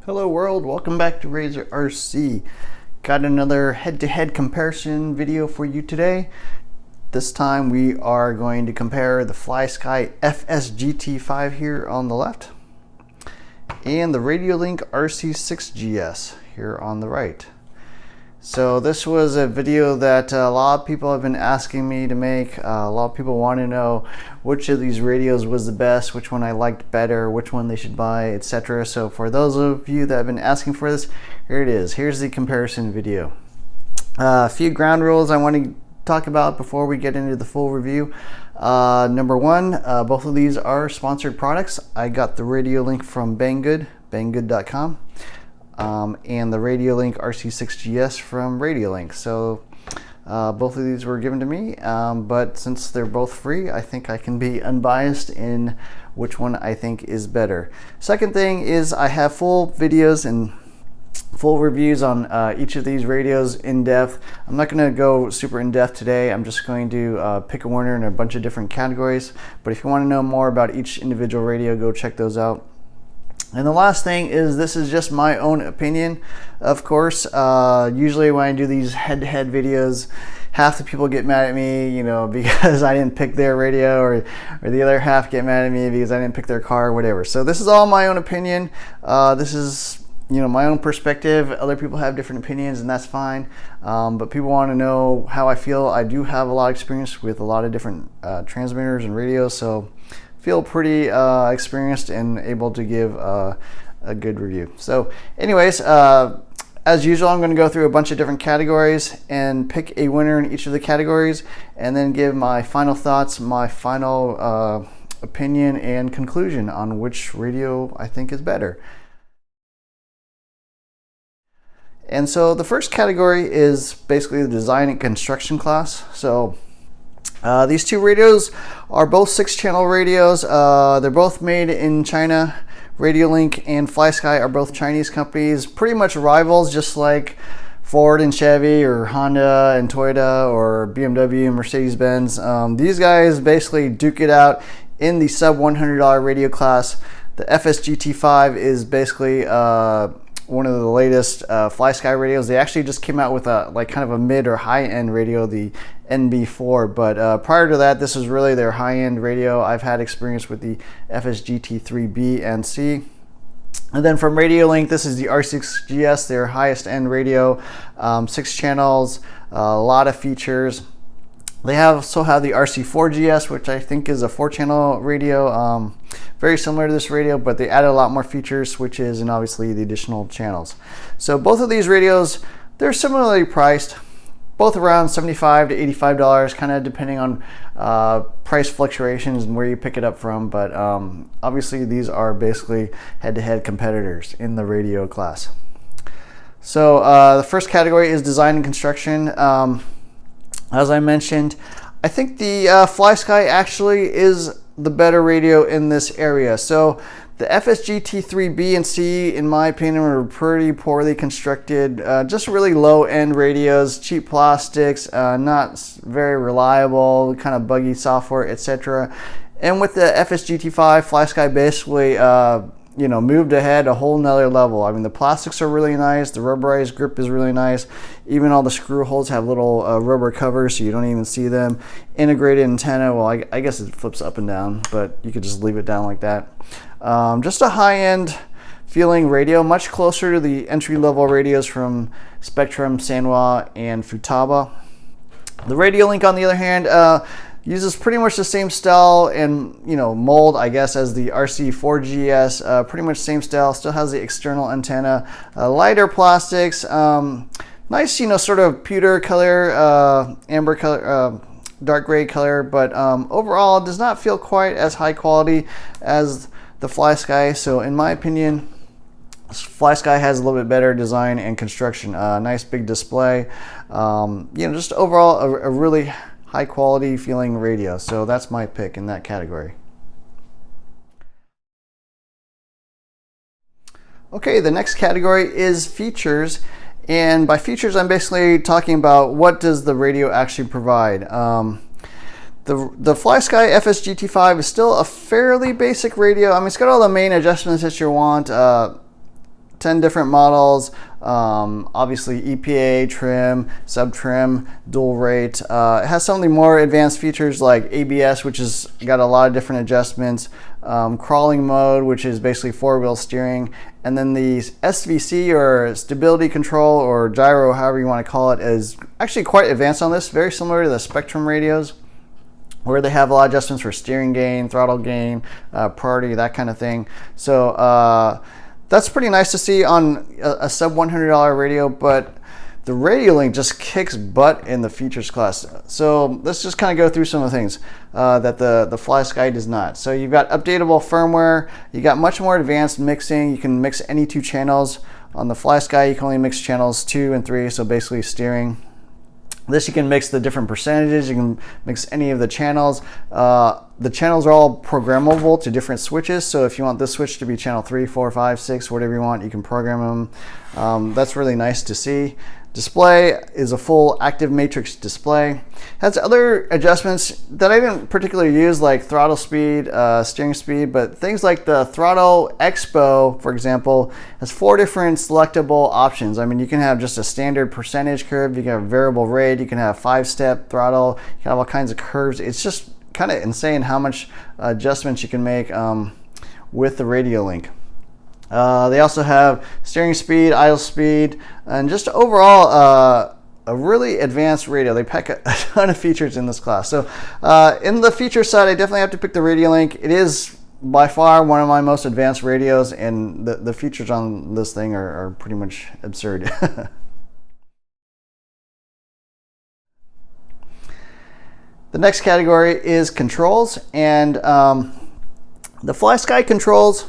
Hello world, welcome back to Radiolink RC. Got another head-to-head comparison video for you today. This time we are going to compare the Flysky FS-GT5 here on the left and the Radiolink RC6GS here on the right. So this was a video that a lot of people have been asking me to make. A lot of people want to know which of these radios was the best, which one I liked better, which one they should buy, etc. So for those of you that have been asking for this, here it is. Here's the comparison video. A few ground rules I want to talk about before we get into the full review. Number one, both of these are sponsored products. I got the Radiolink from Banggood, banggood.com. And the Radiolink RC6GS from Radiolink. So both of these were given to me, but since they're both free, I think I can be unbiased in which one I think is better. Second thing is I have full videos and full reviews on each of these radios in depth. I'm not going to go super in depth today. I'm just going to pick a winner in a bunch of different categories. But if you want to know more about each individual radio, go check those out. And the last thing is, this is just my own opinion, of course. Usually when I do these head-to-head videos, half the people get mad at me, you know, because I didn't pick their radio, or the other half get mad at me because I didn't pick their car or whatever. So this is all my own opinion. This is, you know, my own perspective. Other people have different opinions, and that's fine. But people want to know how I feel. I do have a lot of experience with a lot of different transmitters and radios, so feel pretty experienced and able to give a good review. So anyways, as usual, I'm going to go through a bunch of different categories and pick a winner in each of the categories, and then give my final thoughts, my final opinion and conclusion on which radio I think is better. And so the first category is basically the design and construction class. So these two radios are both 6-channel radios. They're both made in China. Radiolink and Flysky are both Chinese companies, pretty much rivals, just like Ford and Chevy, or Honda and Toyota, or BMW and Mercedes-Benz. These guys basically duke it out in the sub $100 radio class. The FS-GT5 is basically one of the latest Flysky radios. They actually just came out with a kind of a mid or high end radio, the NB4, but prior to that, this is really their high end radio. I've had experience with the FS-GT3B and C. And then from Radiolink, this is the R6GS, their highest end radio, 6 channels, a lot of features. They also have the RC4GS, which I think is a 4-channel radio, very similar to this radio, but they added a lot more features, switches, and obviously the additional channels. So both of these radios, they're similarly priced, both around $75 to $85, kind of depending on price fluctuations and where you pick it up from. But obviously these are basically head-to-head competitors in the radio class. So the first category is design and construction. As I mentioned, I think the Flysky actually is the better radio in this area. So the FS-GT3B and C, in my opinion, were pretty poorly constructed, just really low-end radios, cheap plastics, not very reliable, kind of buggy software, etc. And with the FS-GT5, Flysky basically you know, moved ahead a whole nother level. I mean, the plastics are really nice, the rubberized grip is really nice, even all the screw holes have little rubber covers so you don't even see them. Integrated antenna, well, I guess it flips up and down, but you could just leave it down like that. Just a high-end feeling radio, much closer to the entry-level radios from Spectrum, Sanwa, and Futaba. The Radiolink, on the other hand, uses pretty much the same style and, you know, mold, I guess, as the RC4GS. Pretty much same style. Still has the external antenna, lighter plastics, nice, you know, sort of pewter color, amber color, dark gray color, but overall does not feel quite as high quality as the Flysky. So in my opinion, Flysky has a little bit better design and construction. Nice big display. You know, just overall a really high quality feeling radio. So that's my pick in that category. Okay, the next category is features. And by features, I'm basically talking about what does the radio actually provide. The Flysky FS-GT5 is still a fairly basic radio. I mean, it's got all the main adjustments that you want. 10 different models, obviously EPA, trim, sub-trim, dual rate. It has some of the more advanced features like ABS, which has got a lot of different adjustments, crawling mode, which is basically four-wheel steering, and then the SVC, or stability control, or gyro, however you want to call it, is actually quite advanced on this, very similar to the Spectrum radios, where they have a lot of adjustments for steering gain, throttle gain, priority, that kind of thing. So that's pretty nice to see on a sub $100 radio, but the Radiolink just kicks butt in the features class. So let's just kind of go through some of the things that the Flysky does not. So you've got updatable firmware, you got much more advanced mixing, you can mix any two channels. On the Flysky, you can only mix channels 2 and 3, so basically steering. This you can mix the different percentages, you can mix any of the channels. The channels are all programmable to different switches, so if you want this switch to be channel 3, 4, 5, 6, whatever you want, you can program them. That's really nice to see. Display is a full active matrix display. Has other adjustments that I didn't particularly use, like throttle speed, steering speed, but things like the throttle expo, for example, has 4 different selectable options. I mean, you can have just a standard percentage curve, you can have variable rate, you can have 5-step throttle, you can have all kinds of curves. It's just kind of insane how much adjustments you can make with the Radiolink. They also have steering speed, idle speed, and just overall a really advanced radio. They pack a ton of features in this class. So in the feature side, I definitely have to pick the Radiolink. It is by far one of my most advanced radios, and the features on this thing are pretty much absurd. The next category is controls, and the Flysky controls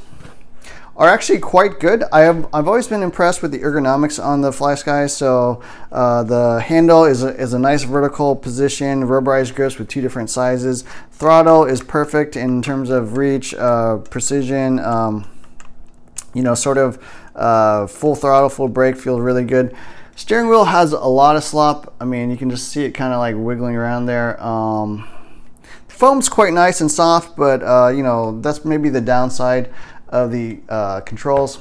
are actually quite good. I've always been impressed with the ergonomics on the Flysky. So the handle is a nice vertical position, rubberized grips with 2 different sizes. Throttle is perfect in terms of reach, precision, you know, sort of full throttle, full brake, feels really good. Steering wheel has a lot of slop. I mean, you can just see it kind of like wiggling around there. The foam's quite nice and soft, but you know, that's maybe the downside of the controls.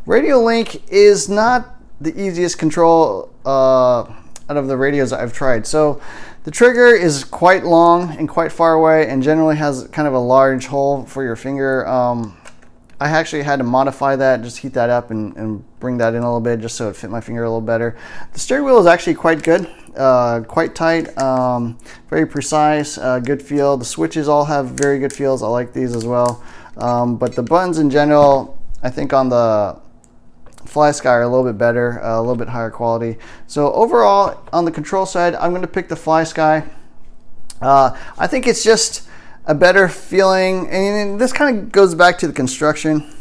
Radiolink is not the easiest control out of the radios I've tried. So the trigger is quite long and quite far away, and generally has kind of a large hole for your finger. I actually had to modify that, just heat that up and bring that in a little bit just so it fit my finger a little better. The steering wheel is actually quite good, quite tight, very precise, good feel. The switches all have very good feels. I like these as well. But the buttons in general, I think on the Flysky are a little bit better, a little bit higher quality. So overall, on the control side, I'm going to pick the Flysky. I think it's just a better feeling, and this kind of goes back to the construction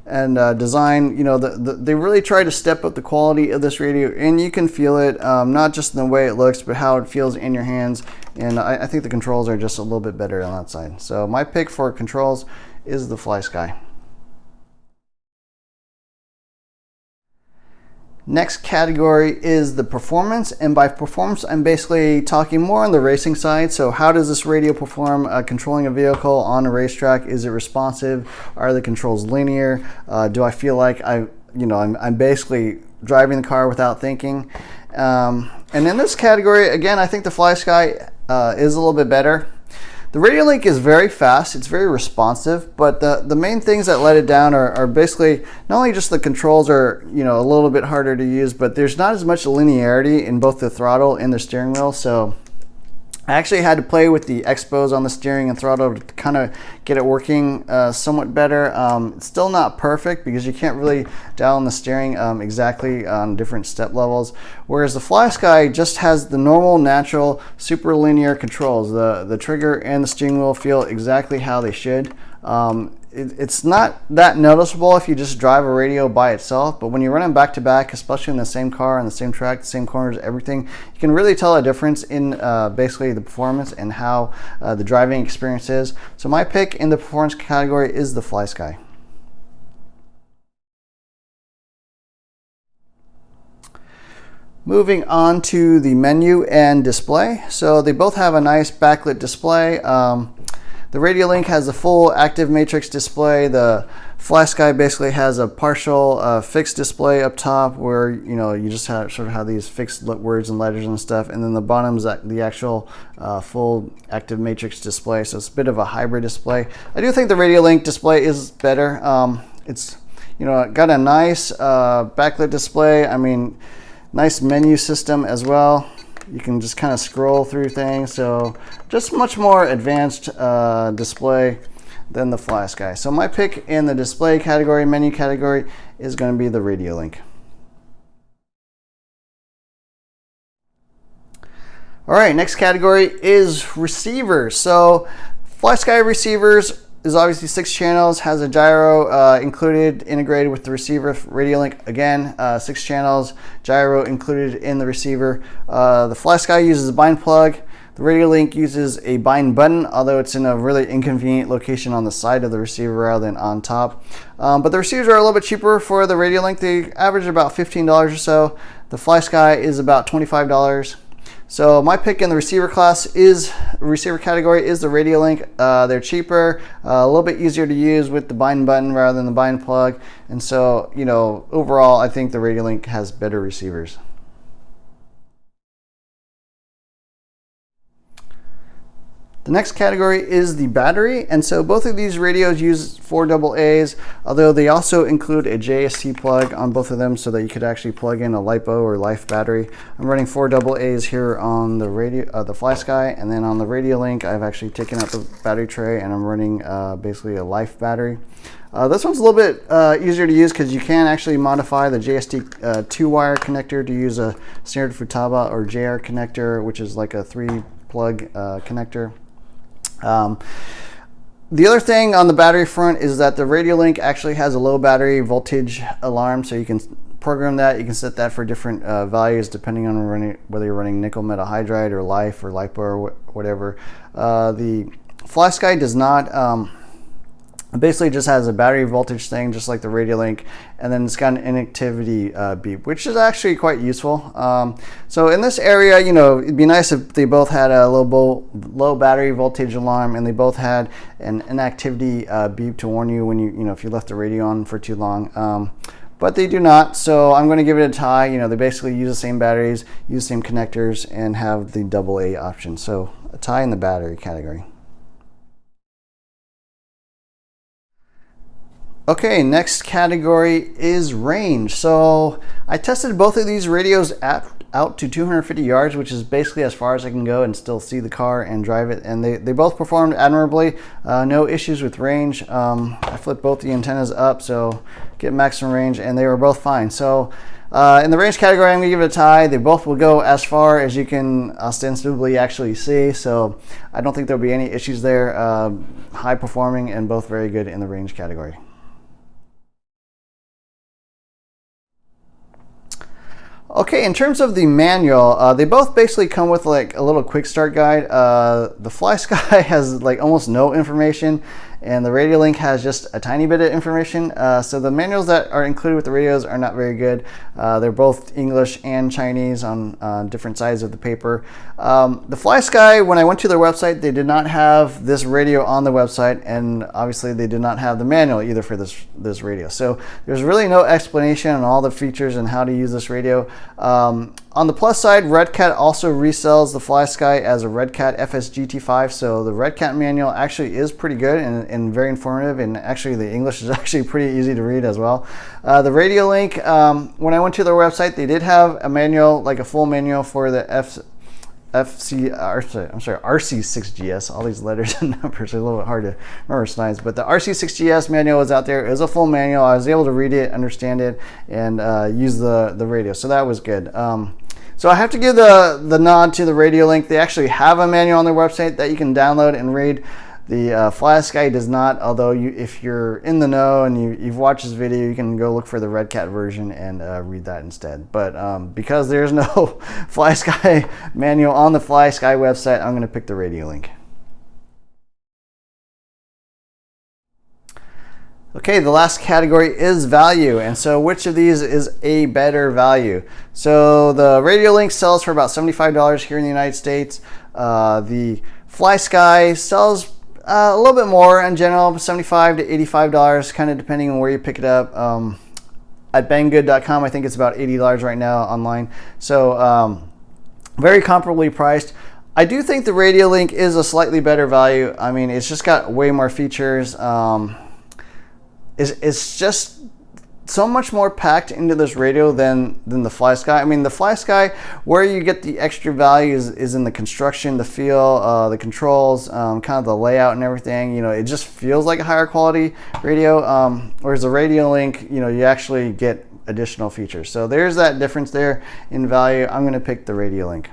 and design. You know, they really try to step up the quality of this radio, and you can feel it, not just in the way it looks, but how it feels in your hands. And I think the controls are just a little bit better on that side. So my pick for controls is the Flysky. Next category is the performance, and by performance I'm basically talking more on the racing side. So how does this radio perform controlling a vehicle on a racetrack? Is it responsive? Are the controls linear? Do I feel like I'm basically driving the car without thinking? And in this category, again, I think the Flysky is a little bit better. The Radiolink is very fast, it's very responsive, but the main things that let it down are basically not only just the controls are, you know, a little bit harder to use, but there's not as much linearity in both the throttle and the steering wheel. So I actually had to play with the expos on the steering and throttle to kind of get it working somewhat better. It's still not perfect because you can't really dial in the steering exactly on different step levels. Whereas the Flysky just has the normal, natural, super linear controls. The trigger and the steering wheel feel exactly how they should. It's not that noticeable if you just drive a radio by itself, but when you run them back to back, especially in the same car, on the same track, the same corners, everything, you can really tell a difference in basically the performance and how the driving experience is. So my pick in the performance category is the Flysky. Moving on to the menu and display. So they both have a nice backlit display. The Radiolink has a full active matrix display. The Flysky basically has a partial fixed display up top where you just sort of have these fixed words and letters and stuff, and then the bottom is the actual full active matrix display. So it's a bit of a hybrid display. I do think the Radiolink display is better. It's got a nice backlit display. I mean, nice menu system as well. You can just kind of scroll through things, so just much more advanced display than the Flysky. So my pick in the display category, menu category, is going to be the Radiolink. All right, next category is receivers. So Flysky receivers is obviously 6 channels, has a gyro integrated with the receiver. Radiolink, again, 6 channels, gyro included in the receiver. The Flysky uses a bind plug. The Radiolink uses a bind button, although it's in a really inconvenient location on the side of the receiver rather than on top. But the receivers are a little bit cheaper for the Radiolink. They average about $15 or so. The Flysky is about $25. So my pick in the receiver category is the Radiolink. They're cheaper, a little bit easier to use with the bind button rather than the bind plug. And so, overall, I think the Radiolink has better receivers. The next category is the battery, and so both of these radios use 4 AA's, although they also include a JST plug on both of them so that you could actually plug in a LiPo or Life battery. I'm running 4 AA's here on the the Flysky, and then on the Radiolink I've actually taken out the battery tray and I'm running basically a Life battery. This one's a little bit easier to use because you can actually modify the JST 2-wire connector to use a standard Futaba or JR connector, which is like a 3-plug connector. The other thing on the battery front is that the Radiolink actually has a low battery voltage alarm, so you can program that. You can set that for different values depending on whether you're running nickel metal hydride or Life or LiPo or whatever. The Flysky does not. Basically just has a battery voltage thing just like the Radiolink, and then it's got an inactivity beep, which is actually quite useful. So in this area, it'd be nice if they both had a low battery voltage alarm and they both had an inactivity beep to warn you when if you left the radio on for too long. But they do not, so I'm going to give it a tie. They basically use the same batteries, use the same connectors, and have the AA option. So a tie in the battery category. Okay, next category is range. So I tested both of these radios out to 250 yards, which is basically as far as I can go and still see the car and drive it. And they both performed admirably. No issues with range. I flipped both the antennas up, so get maximum range, and they were both fine. So in the range category, I'm going to give it a tie. They both will go as far as you can ostensibly actually see. So I don't think there'll be any issues there. High performing and both very good in the range category. Okay, in terms of the manual, they both basically come with like a little quick start guide. The Flysky has like almost no information, and the Radiolink has just a tiny bit of information. So the manuals that are included with the radios are not very good. They're both English and Chinese on different sides of the paper. The Flysky, when I went to their website, they did not have this radio on the website, and obviously they did not have the manual either for this radio. So there's really no explanation on all the features and how to use this radio. On the plus side, Redcat also resells the Flysky as a Redcat FS-GT5, so the Redcat manual actually is pretty good and very informative, and actually the English is actually pretty easy to read as well. The Radiolink, when I went to their website, they did have a manual, like a full manual for the RC6GS. All these letters and numbers are a little bit hard to remember sometimes, but the RC6GS manual was out there. It was a full manual. I was able to read it, understand it, and use the radio, so that was good. So I have to give the nod to the Radiolink. They actually have a manual on their website that you can download and read. The Flysky does not, although if you're in the know and you've watched this video, you can go look for the Redcat version and read that instead. But because there's no Flysky manual on the Flysky website, I'm going to pick the Radiolink. Okay, the last category is value, and so which of these is a better value? So the Radiolink sells for about $75 here in the United States. The Flysky sells A little bit more in general, $75 to $85, kind of depending on where you pick it up. At banggood.com, I think it's about $80 right now online. So very comparably priced. I do think the Radiolink is a slightly better value. I mean, it's just got way more features. It's just so much more packed into this radio than the Flysky. I mean, the Flysky, where you get the extra value is in the construction, the feel, the controls, kind of the layout and everything. You know, it just feels like a higher quality radio. Whereas the Radiolink, you know, you actually get additional features. So there's that difference there in value. I'm going to pick the Radiolink.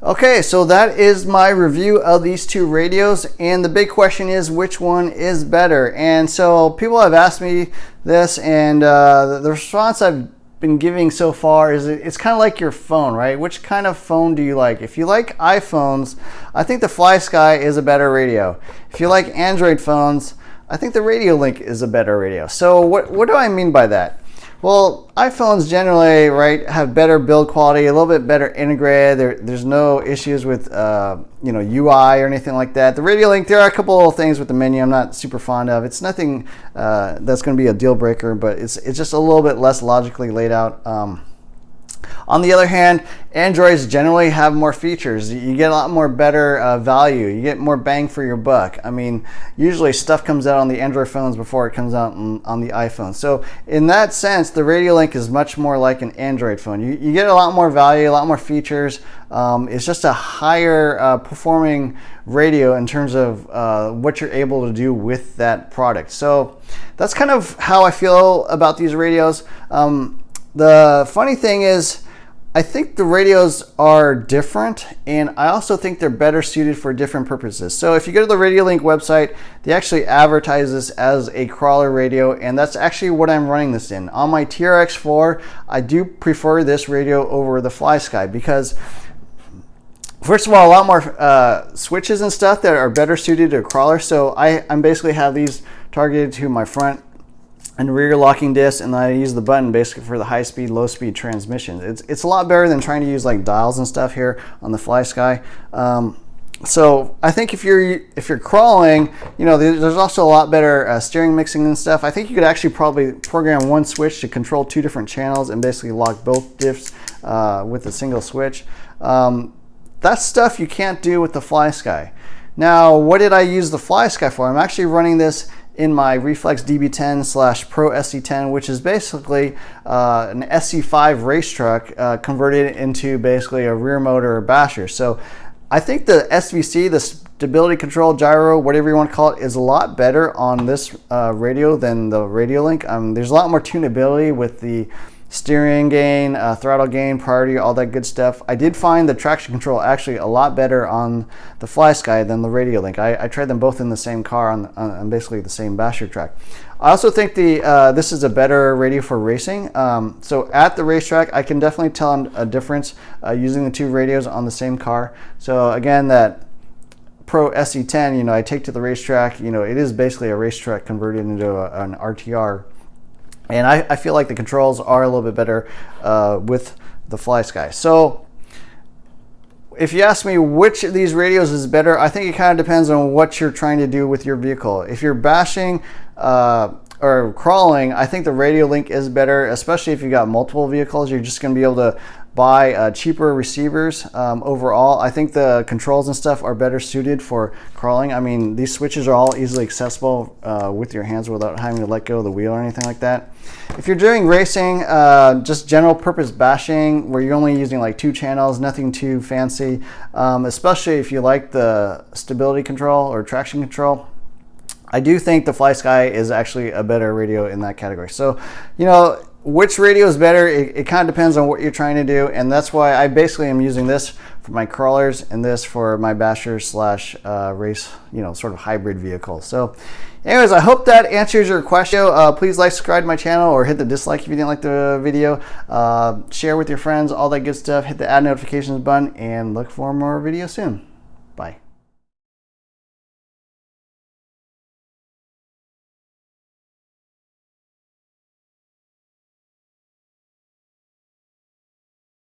Okay, so that is my review of these two radios, and the big question is which one is better. And so people have asked me this, and the response I've been giving so far is it's kind of like your phone, right? Which kind of phone do you like? If you like iPhones, I think the Flysky is a better radio. If you like Android phones, I think the Radiolink is a better radio. So what do I mean by that? Well, iPhones generally, right, have better build quality, a little bit better integrated. There's no issues with, you know, UI or anything like that. The Radiolink, there are a couple of things with the menu I'm not super fond of. It's nothing that's going to be a deal breaker, but it's just a little bit less logically laid out. On the other hand, Androids generally have more features. You get a lot more better value. You get more bang for your buck. I mean, usually stuff comes out on the Android phones before it comes out on the iPhone. So in that sense, the Radiolink is much more like an Android phone. You get a lot more value, a lot more features. It's just a higher performing radio in terms of what you're able to do with that product. So that's kind of how I feel about these radios. The funny thing is, I think the radios are different, and I also think they're better suited for different purposes. So if you go to the Radiolink website, they actually advertise this as a crawler radio, and that's actually what I'm running this in. On my TRX4, I do prefer this radio over the Flysky because, first of all, a lot more switches and stuff that are better suited to a crawler. So I'm basically have these targeted to my front and rear locking disc, and I use the button basically for the high speed, low speed transmission. It's a lot better than trying to use like dials and stuff here on the Flysky. So I think if you're crawling, you know, there's also a lot better steering mixing and stuff. I think you could actually probably program one switch to control two different channels and basically lock both diffs with a single switch. That's stuff you can't do with the Flysky. Now, what did I use the Flysky for? I'm actually running this in my Reflex DB10 / Pro SC10, which is basically an SC5 race truck converted into basically a rear motor basher. So I think the SVC, the stability control, gyro, whatever you want to call it, is a lot better on this radio than the Radiolink. There's a lot more tunability with the steering gain, throttle gain, priority, all that good stuff. I did find the traction control actually a lot better on the Flysky than the Radiolink. I tried them both in the same car on basically the same basher track. I also think this is a better radio for racing. So at the racetrack, I can definitely tell a difference using the two radios on the same car. So again, that Pro SC10, you know, I take to the racetrack, you know, it is basically a racetrack converted into an RTR. And I feel like the controls are a little bit better with the Flysky. So if you ask me which of these radios is better, I think it kind of depends on what you're trying to do with your vehicle. If you're bashing or crawling, I think the Radiolink is better, especially if you've got multiple vehicles. You're just going to be able to buy cheaper receivers overall. I think the controls and stuff are better suited for crawling. I mean, these switches are all easily accessible with your hands without having to let go of the wheel or anything like that. If you're doing racing, just general purpose bashing where you're only using like 2 channels, nothing too fancy, especially if you like the stability control or traction control, I do think the Flysky is actually a better radio in that category. So, you know, which radio is better, it kind of depends on what you're trying to do, and that's why I basically am using this for my crawlers and this for my bashers / race, you know, sort of hybrid vehicles. So anyways, I hope that answers your question. Please like, subscribe to my channel, or hit the dislike if you didn't like the video. Share with your friends, all that good stuff. Hit the add notifications button, and look for more videos soon. Bye.